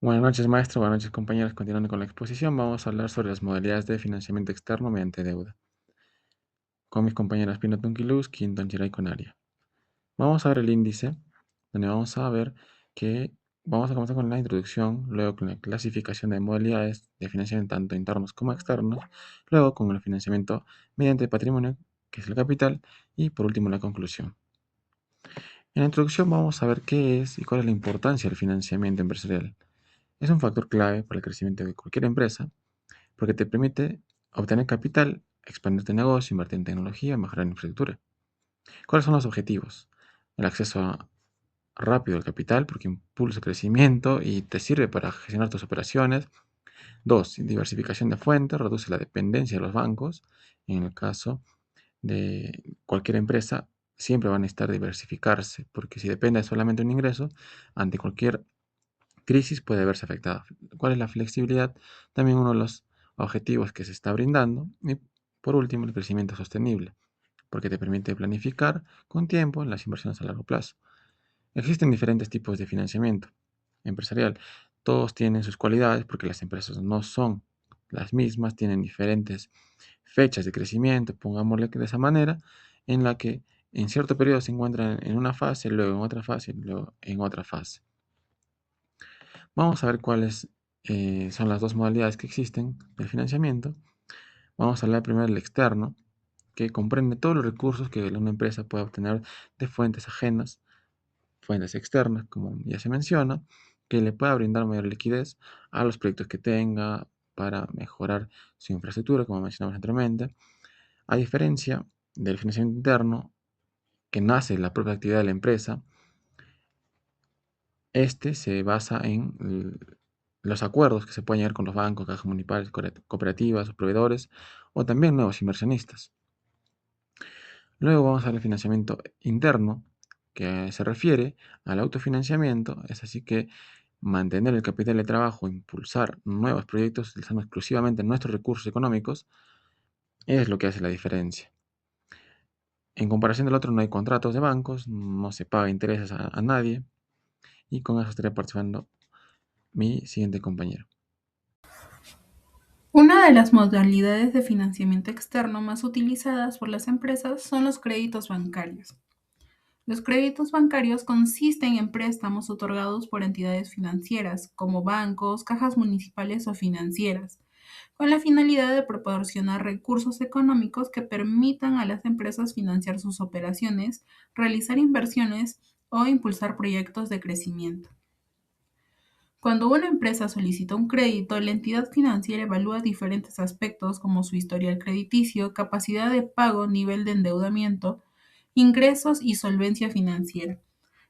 Buenas noches, maestro. Buenas noches, compañeros. Continuando con la exposición, vamos a hablar sobre las modalidades de financiamiento externo mediante deuda, con mis compañeras Pino Tunquiluz, Quinton Chiray Conaria. Vamos a ver el índice, donde vamos a ver que vamos a comenzar con la introducción, luego con la clasificación de modalidades de financiamiento tanto internos como externos, luego con el financiamiento mediante patrimonio, que es el capital, y por último la conclusión. En la introducción vamos a ver qué es y cuál es la importancia del financiamiento empresarial. Es un factor clave para el crecimiento de cualquier empresa porque te permite obtener capital, expandir tu negocio, invertir en tecnología, mejorar en infraestructura. ¿Cuáles son los objetivos? El acceso rápido al capital, porque impulsa el crecimiento y te sirve para gestionar tus operaciones. Dos, diversificación de fuentes, reduce la dependencia de los bancos. En el caso de cualquier empresa, siempre van a necesitar diversificarse, porque si depende solamente de un ingreso, ante cualquier crisis puede verse afectada. ¿Cuál es la flexibilidad? También uno de los objetivos que se está brindando. Y por último, el crecimiento sostenible, porque te permite planificar con tiempo las inversiones a largo plazo. Existen diferentes tipos de financiamiento empresarial. Todos tienen sus cualidades porque las empresas no son las mismas, tienen diferentes fechas de crecimiento, pongámosle que de esa manera, en la que en cierto periodo se encuentran en una fase, luego en otra fase, luego en otra fase. Vamos a ver cuáles son las dos modalidades que existen del financiamiento. Vamos a hablar primero del externo, que comprende todos los recursos que una empresa puede obtener de fuentes ajenas, fuentes externas, como ya se menciona, que le pueda brindar mayor liquidez a los proyectos que tenga para mejorar su infraestructura, como mencionamos anteriormente. A diferencia del financiamiento interno, que nace de la propia actividad de la empresa, este se basa en los acuerdos que se pueden llegar con los bancos, cajas municipales, cooperativas o proveedores, o también nuevos inversionistas. Luego vamos a ver el financiamiento interno, que se refiere al autofinanciamiento, es así que mantener el capital de trabajo, impulsar nuevos proyectos utilizando exclusivamente nuestros recursos económicos, es lo que hace la diferencia. En comparación del otro, no hay contratos de bancos, no se paga intereses a nadie, y con eso estaría participando mi siguiente compañero. Una de las modalidades de financiamiento externo más utilizadas por las empresas son los créditos bancarios. Los créditos bancarios consisten en préstamos otorgados por entidades financieras, como bancos, cajas municipales o financieras, con la finalidad de proporcionar recursos económicos que permitan a las empresas financiar sus operaciones, realizar inversiones o impulsar proyectos de crecimiento. Cuando una empresa solicita un crédito, la entidad financiera evalúa diferentes aspectos como su historial crediticio, capacidad de pago, nivel de endeudamiento, ingresos y solvencia financiera.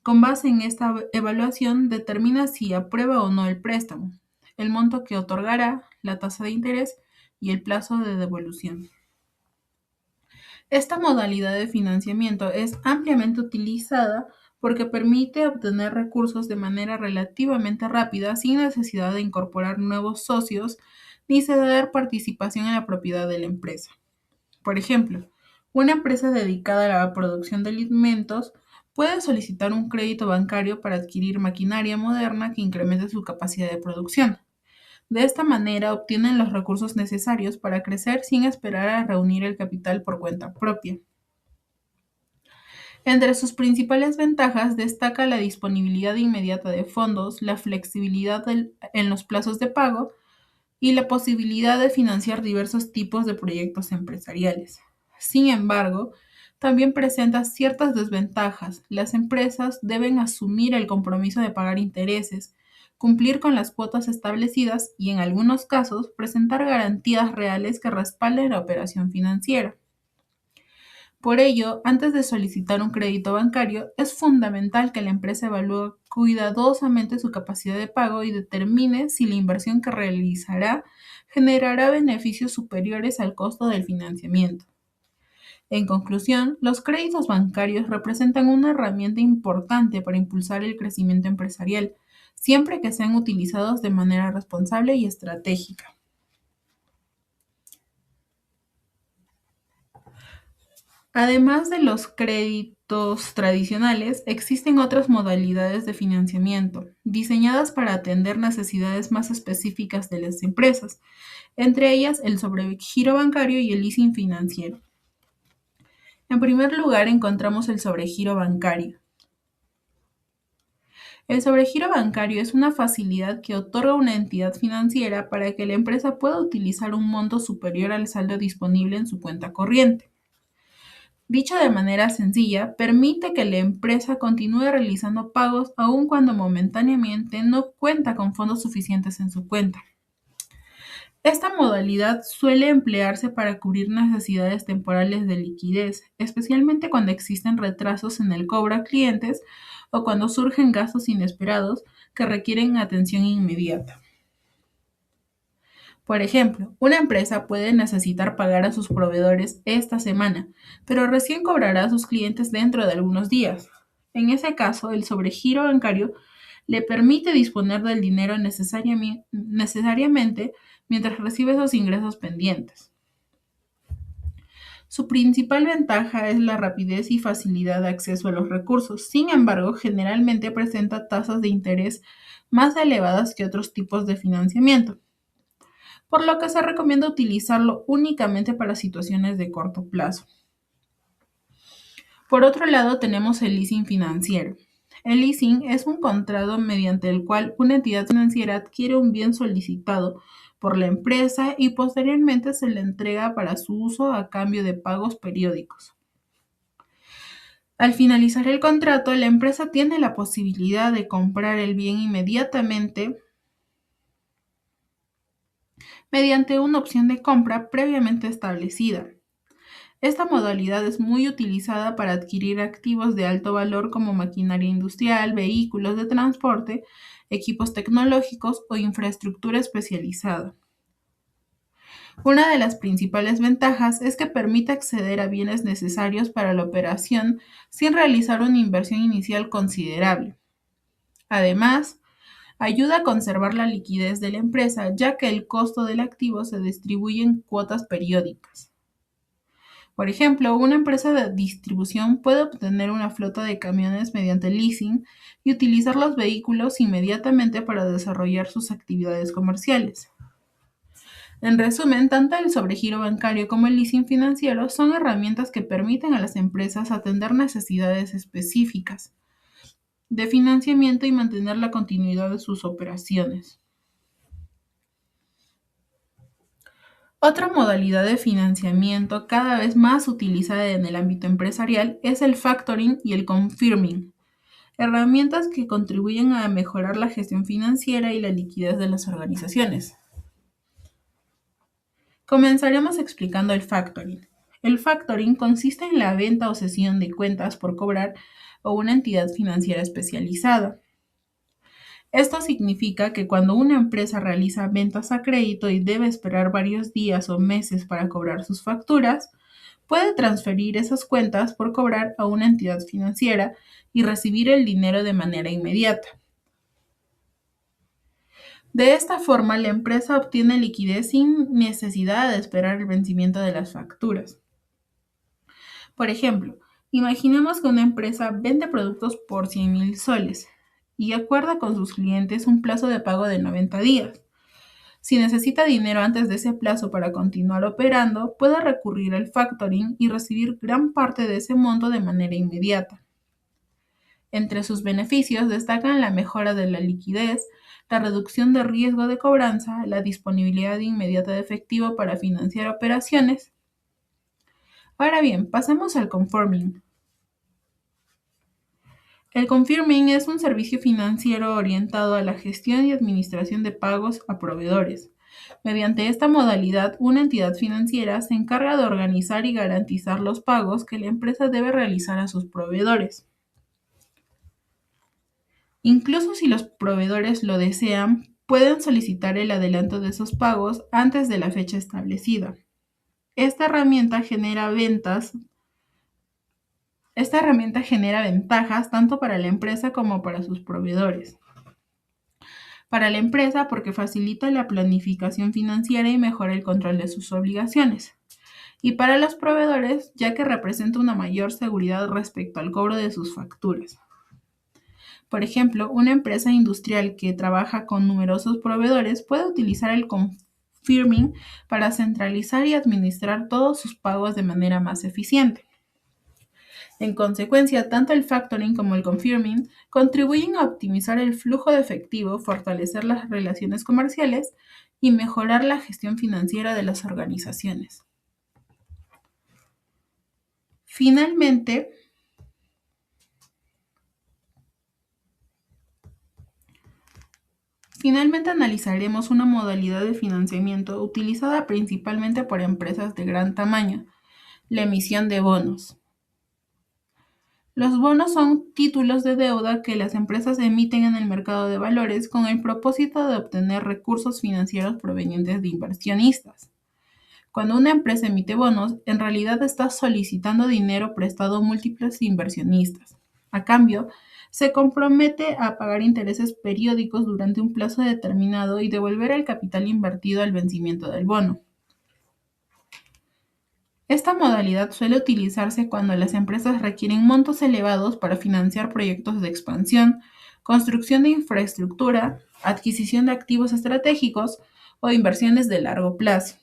Con base en esta evaluación, determina si aprueba o no el préstamo, el monto que otorgará, la tasa de interés y el plazo de devolución. Esta modalidad de financiamiento es ampliamente utilizada porque permite obtener recursos de manera relativamente rápida sin necesidad de incorporar nuevos socios ni ceder participación en la propiedad de la empresa. Por ejemplo, una empresa dedicada a la producción de alimentos puede solicitar un crédito bancario para adquirir maquinaria moderna que incremente su capacidad de producción. De esta manera obtienen los recursos necesarios para crecer sin esperar a reunir el capital por cuenta propia. Entre sus principales ventajas destaca la disponibilidad inmediata de fondos, la flexibilidad en los plazos de pago y la posibilidad de financiar diversos tipos de proyectos empresariales. Sin embargo, también presenta ciertas desventajas. Las empresas deben asumir el compromiso de pagar intereses, cumplir con las cuotas establecidas y, en algunos casos, presentar garantías reales que respalden la operación financiera. Por ello, antes de solicitar un crédito bancario, es fundamental que la empresa evalúe cuidadosamente su capacidad de pago y determine si la inversión que realizará generará beneficios superiores al costo del financiamiento. En conclusión, los créditos bancarios representan una herramienta importante para impulsar el crecimiento empresarial, siempre que sean utilizados de manera responsable y estratégica. Además de los créditos, productos tradicionales, existen otras modalidades de financiamiento diseñadas para atender necesidades más específicas de las empresas, entre ellas el sobregiro bancario y el leasing financiero. En primer lugar, encontramos el sobregiro bancario. El sobregiro bancario es una facilidad que otorga una entidad financiera para que la empresa pueda utilizar un monto superior al saldo disponible en su cuenta corriente. Dicho de manera sencilla, permite que la empresa continúe realizando pagos aun cuando momentáneamente no cuenta con fondos suficientes en su cuenta. Esta modalidad suele emplearse para cubrir necesidades temporales de liquidez, especialmente cuando existen retrasos en el cobro a clientes o cuando surgen gastos inesperados que requieren atención inmediata. Por ejemplo, una empresa puede necesitar pagar a sus proveedores esta semana, pero recién cobrará a sus clientes dentro de algunos días. En ese caso, el sobregiro bancario le permite disponer del dinero necesariamente mientras recibe esos ingresos pendientes. Su principal ventaja es la rapidez y facilidad de acceso a los recursos. Sin embargo, generalmente presenta tasas de interés más elevadas que otros tipos de financiamiento, por lo que se recomienda utilizarlo únicamente para situaciones de corto plazo. Por otro lado, tenemos el leasing financiero. El leasing es un contrato mediante el cual una entidad financiera adquiere un bien solicitado por la empresa y posteriormente se le entrega para su uso a cambio de pagos periódicos. Al finalizar el contrato, la empresa tiene la posibilidad de comprar el bien inmediatamente mediante una opción de compra previamente establecida. Esta modalidad es muy utilizada para adquirir activos de alto valor como maquinaria industrial, vehículos de transporte, equipos tecnológicos o infraestructura especializada. Una de las principales ventajas es que permite acceder a bienes necesarios para la operación sin realizar una inversión inicial considerable. Además, ayuda a conservar la liquidez de la empresa, ya que el costo del activo se distribuye en cuotas periódicas. Por ejemplo, una empresa de distribución puede obtener una flota de camiones mediante leasing y utilizar los vehículos inmediatamente para desarrollar sus actividades comerciales. En resumen, tanto el sobregiro bancario como el leasing financiero son herramientas que permiten a las empresas atender necesidades específicas de financiamiento y mantener la continuidad de sus operaciones. Otra modalidad de financiamiento cada vez más utilizada en el ámbito empresarial es el factoring y el confirming, herramientas que contribuyen a mejorar la gestión financiera y la liquidez de las organizaciones. Comenzaremos explicando el factoring. El factoring consiste en la venta o cesión de cuentas por cobrar o una entidad financiera especializada. Esto significa que cuando una empresa realiza ventas a crédito y debe esperar varios días o meses para cobrar sus facturas, puede transferir esas cuentas por cobrar a una entidad financiera y recibir el dinero de manera inmediata. De esta forma, la empresa obtiene liquidez sin necesidad de esperar el vencimiento de las facturas. Por ejemplo, imaginemos que una empresa vende productos por 100.000 soles y acuerda con sus clientes un plazo de pago de 90 días. Si necesita dinero antes de ese plazo para continuar operando, puede recurrir al factoring y recibir gran parte de ese monto de manera inmediata. Entre sus beneficios destacan la mejora de la liquidez, la reducción de riesgo de cobranza, la disponibilidad inmediata de efectivo para financiar operaciones. Ahora bien, pasemos al conforming. El confirming es un servicio financiero orientado a la gestión y administración de pagos a proveedores. Mediante esta modalidad, una entidad financiera se encarga de organizar y garantizar los pagos que la empresa debe realizar a sus proveedores. Incluso si los proveedores lo desean, pueden solicitar el adelanto de esos pagos antes de la fecha establecida. Esta herramienta genera ventas Esta herramienta genera ventajas tanto para la empresa como para sus proveedores. Para la empresa porque facilita la planificación financiera y mejora el control de sus obligaciones. y para los proveedores, ya que representa una mayor seguridad respecto al cobro de sus facturas. Por ejemplo, una empresa industrial que trabaja con numerosos proveedores puede utilizar el confirming para centralizar y administrar todos sus pagos de manera más eficiente. En consecuencia, tanto el factoring como el confirming contribuyen a optimizar el flujo de efectivo, fortalecer las relaciones comerciales y mejorar la gestión financiera de las organizaciones. Finalmente, analizaremos una modalidad de financiamiento utilizada principalmente por empresas de gran tamaño, la emisión de bonos. Los bonos son títulos de deuda que las empresas emiten en el mercado de valores con el propósito de obtener recursos financieros provenientes de inversionistas. Cuando una empresa emite bonos, en realidad está solicitando dinero prestado a múltiples inversionistas. A cambio, se compromete a pagar intereses periódicos durante un plazo determinado y devolver el capital invertido al vencimiento del bono. Esta modalidad suele utilizarse cuando las empresas requieren montos elevados para financiar proyectos de expansión, construcción de infraestructura, adquisición de activos estratégicos o inversiones de largo plazo.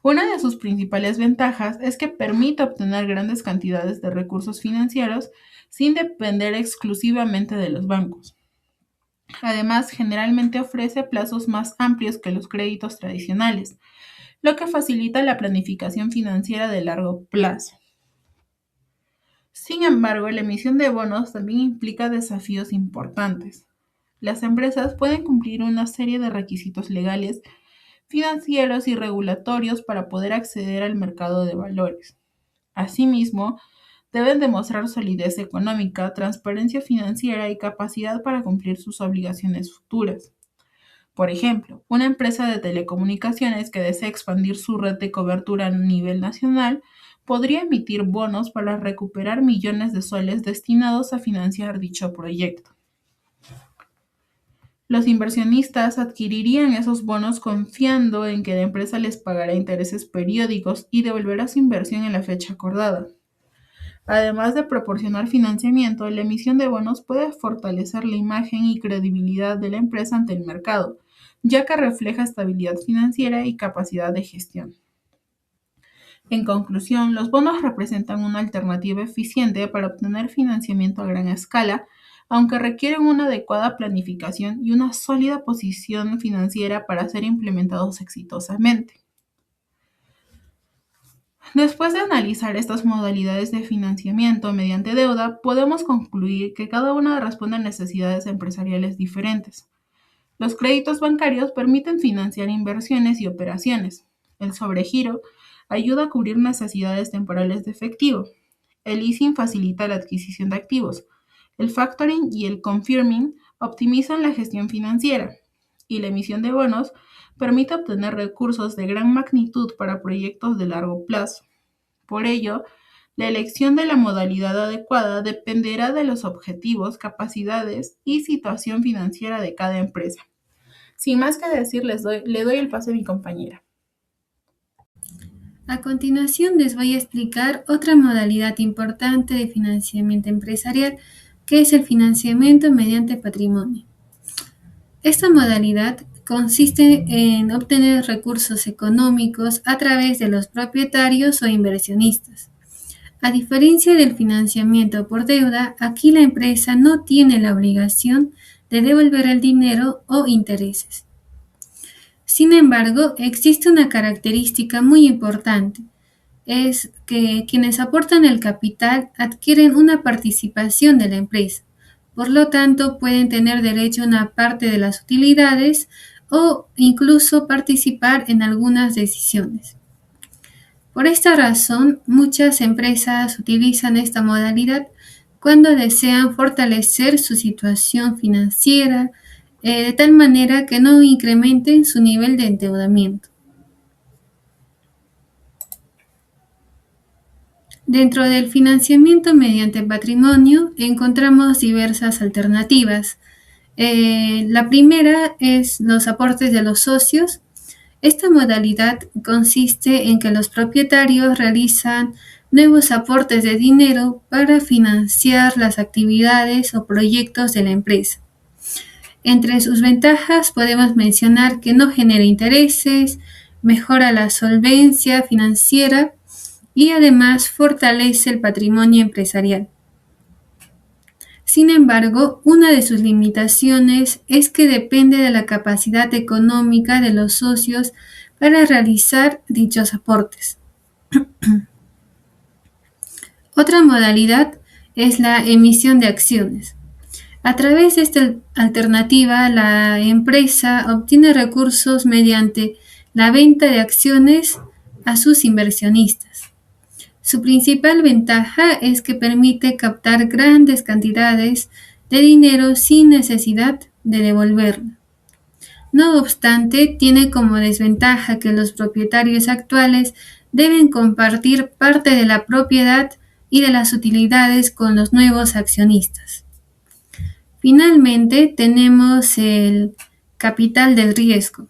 Una de sus principales ventajas es que permite obtener grandes cantidades de recursos financieros sin depender exclusivamente de los bancos. Además, generalmente ofrece plazos más amplios que los créditos tradicionales, lo que facilita la planificación financiera de largo plazo. Sin embargo, la emisión de bonos también implica desafíos importantes. Las empresas pueden cumplir una serie de requisitos legales, financieros y regulatorios para poder acceder al mercado de valores. Asimismo, deben demostrar solidez económica, transparencia financiera y capacidad para cumplir sus obligaciones futuras. Por ejemplo, una empresa de telecomunicaciones que desea expandir su red de cobertura a nivel nacional podría emitir bonos para recuperar millones de soles destinados a financiar dicho proyecto. Los inversionistas adquirirían esos bonos confiando en que la empresa les pagará intereses periódicos y devolverá su inversión en la fecha acordada. Además de proporcionar financiamiento, la emisión de bonos puede fortalecer la imagen y credibilidad de la empresa ante el mercado, ya que refleja estabilidad financiera y capacidad de gestión. En conclusión, los bonos representan una alternativa eficiente para obtener financiamiento a gran escala, aunque requieren una adecuada planificación y una sólida posición financiera para ser implementados exitosamente. Después de analizar estas modalidades de financiamiento mediante deuda, podemos concluir que cada una responde a necesidades empresariales diferentes. Los créditos bancarios permiten financiar inversiones y operaciones. El sobregiro ayuda a cubrir necesidades temporales de efectivo. El leasing facilita la adquisición de activos. El factoring y el confirming optimizan la gestión financiera. Y la emisión de bonos permite obtener recursos de gran magnitud para proyectos de largo plazo. Por ello, la elección de la modalidad adecuada dependerá de los objetivos, capacidades y situación financiera de cada empresa. Sin más que decir, le doy el paso a mi compañera. A continuación les voy a explicar otra modalidad importante de financiamiento empresarial, que es el financiamiento mediante patrimonio. Esta modalidad consiste en obtener recursos económicos a través de los propietarios o inversionistas. A diferencia del financiamiento por deuda, aquí la empresa no tiene la obligación de devolver el dinero o intereses. Sin embargo, existe una característica muy importante, es que quienes aportan el capital adquieren una participación de la empresa. Por lo tanto, pueden tener derecho a una parte de las utilidades o incluso participar en algunas decisiones. Por esta razón, muchas empresas utilizan esta modalidad cuando desean fortalecer su situación financiera, de tal manera que no incrementen su nivel de endeudamiento. Dentro del financiamiento mediante patrimonio encontramos diversas alternativas. La primera es los aportes de los socios. Esta modalidad consiste en que los propietarios realizan nuevos aportes de dinero para financiar las actividades o proyectos de la empresa. Entre sus ventajas podemos mencionar que no genera intereses, mejora la solvencia financiera y además fortalece el patrimonio empresarial. Sin embargo, una de sus limitaciones es que depende de la capacidad económica de los socios para realizar dichos aportes. Otra modalidad es la emisión de acciones. A través de esta alternativa, la empresa obtiene recursos mediante la venta de acciones a sus inversionistas. Su principal ventaja es que permite captar grandes cantidades de dinero sin necesidad de devolverlo. No obstante, tiene como desventaja que los propietarios actuales deben compartir parte de la propiedad y de las utilidades con los nuevos accionistas. Finalmente, tenemos el capital del riesgo.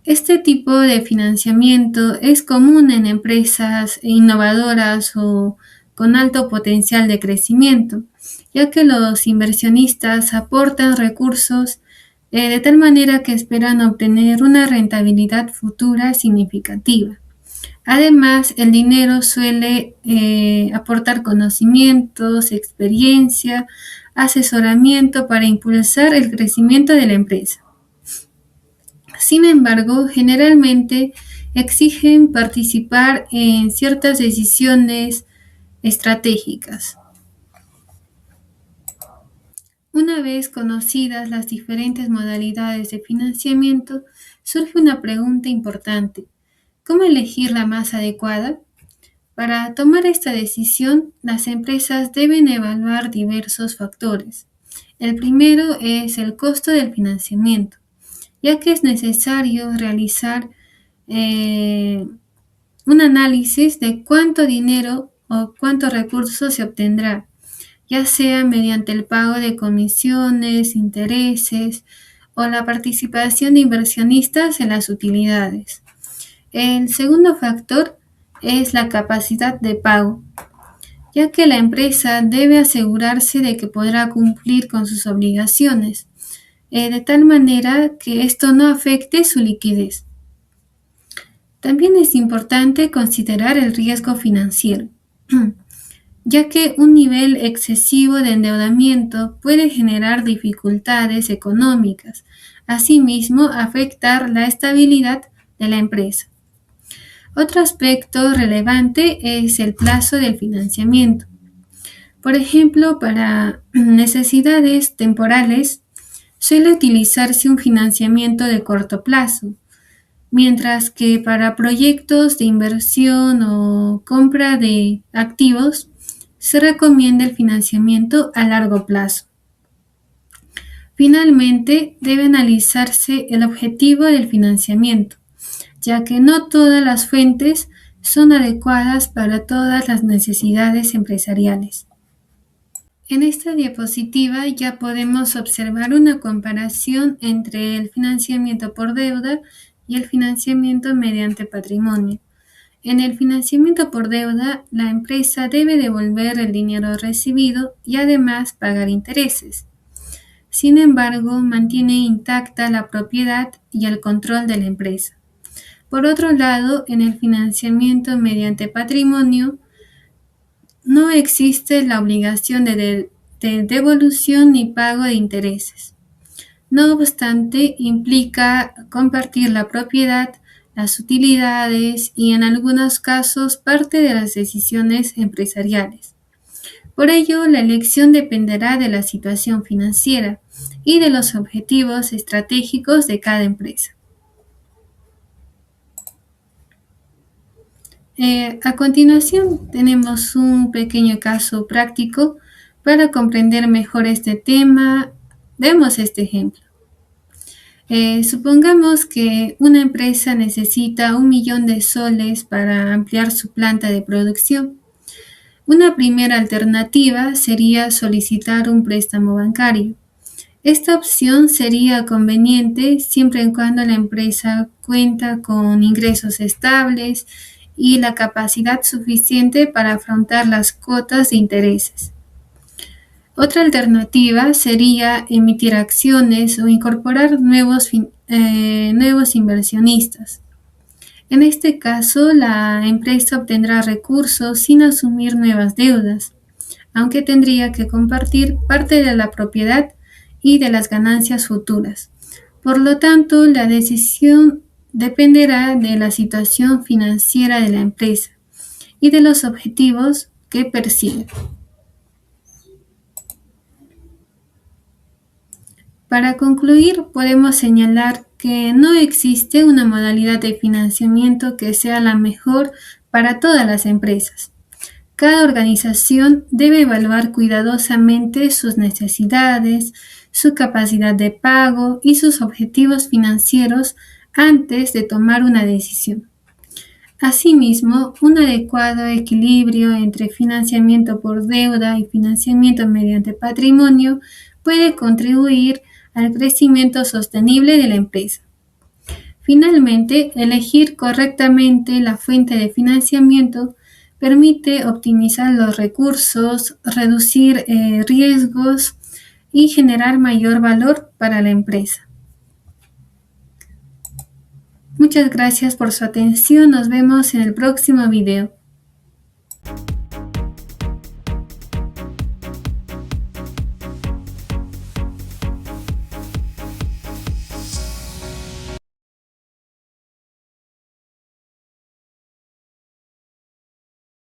Este tipo de financiamiento es común en empresas innovadoras o con alto potencial de crecimiento, ya que los inversionistas aportan recursos de tal manera que esperan obtener una rentabilidad futura significativa. Además, el dinero suele aportar conocimientos, experiencia, asesoramiento para impulsar el crecimiento de la empresa. Sin embargo, generalmente exigen participar en ciertas decisiones estratégicas. Una vez conocidas las diferentes modalidades de financiamiento, surge una pregunta importante: ¿cómo elegir la más adecuada? Para tomar esta decisión, las empresas deben evaluar diversos factores. El primero es el costo del financiamiento, ya que es necesario realizar un análisis de cuánto dinero o cuántos recursos se obtendrá, ya sea mediante el pago de comisiones, intereses o la participación de inversionistas en las utilidades. El segundo factor es la capacidad de pago, ya que la empresa debe asegurarse de que podrá cumplir con sus obligaciones, de tal manera que esto no afecte su liquidez. También es importante considerar el riesgo financiero, ya que un nivel excesivo de endeudamiento puede generar dificultades económicas, asimismo afectar la estabilidad de la empresa. Otro aspecto relevante es el plazo del financiamiento. Por ejemplo, para necesidades temporales, suele utilizarse un financiamiento de corto plazo, mientras que para proyectos de inversión o compra de activos, se recomienda el financiamiento a largo plazo. Finalmente, debe analizarse el objetivo del financiamiento, ya que no todas las fuentes son adecuadas para todas las necesidades empresariales. En esta diapositiva ya podemos observar una comparación entre el financiamiento por deuda y el financiamiento mediante patrimonio. En el financiamiento por deuda, la empresa debe devolver el dinero recibido y además pagar intereses. Sin embargo, mantiene intacta la propiedad y el control de la empresa. Por otro lado, en el financiamiento mediante patrimonio, no existe la obligación de devolución ni pago de intereses. No obstante, implica compartir la propiedad, las utilidades y en algunos casos parte de las decisiones empresariales. Por ello, la elección dependerá de la situación financiera y de los objetivos estratégicos de cada empresa. A continuación, tenemos un pequeño caso práctico para comprender mejor este tema. Vemos este ejemplo. Supongamos que una empresa necesita 1.000.000 de soles para ampliar su planta de producción. Una primera alternativa sería solicitar un préstamo bancario. Esta opción sería conveniente siempre y cuando la empresa cuenta con ingresos estables y la capacidad suficiente para afrontar las cuotas de intereses. Otra alternativa sería emitir acciones o incorporar nuevos inversionistas. En este caso, la empresa obtendrá recursos sin asumir nuevas deudas, aunque tendría que compartir parte de la propiedad y de las ganancias futuras. Por lo tanto, la decisión dependerá de la situación financiera de la empresa y de los objetivos que persigue. Para concluir, podemos señalar que no existe una modalidad de financiamiento que sea la mejor para todas las empresas. Cada organización debe evaluar cuidadosamente sus necesidades, su capacidad de pago y sus objetivos financieros antes de tomar una decisión. Asimismo, un adecuado equilibrio entre financiamiento por deuda y financiamiento mediante patrimonio puede contribuir al crecimiento sostenible de la empresa. Finalmente, elegir correctamente la fuente de financiamiento permite optimizar los recursos, reducir riesgos y generar mayor valor para la empresa. Muchas gracias por su atención. Nos vemos en el próximo video.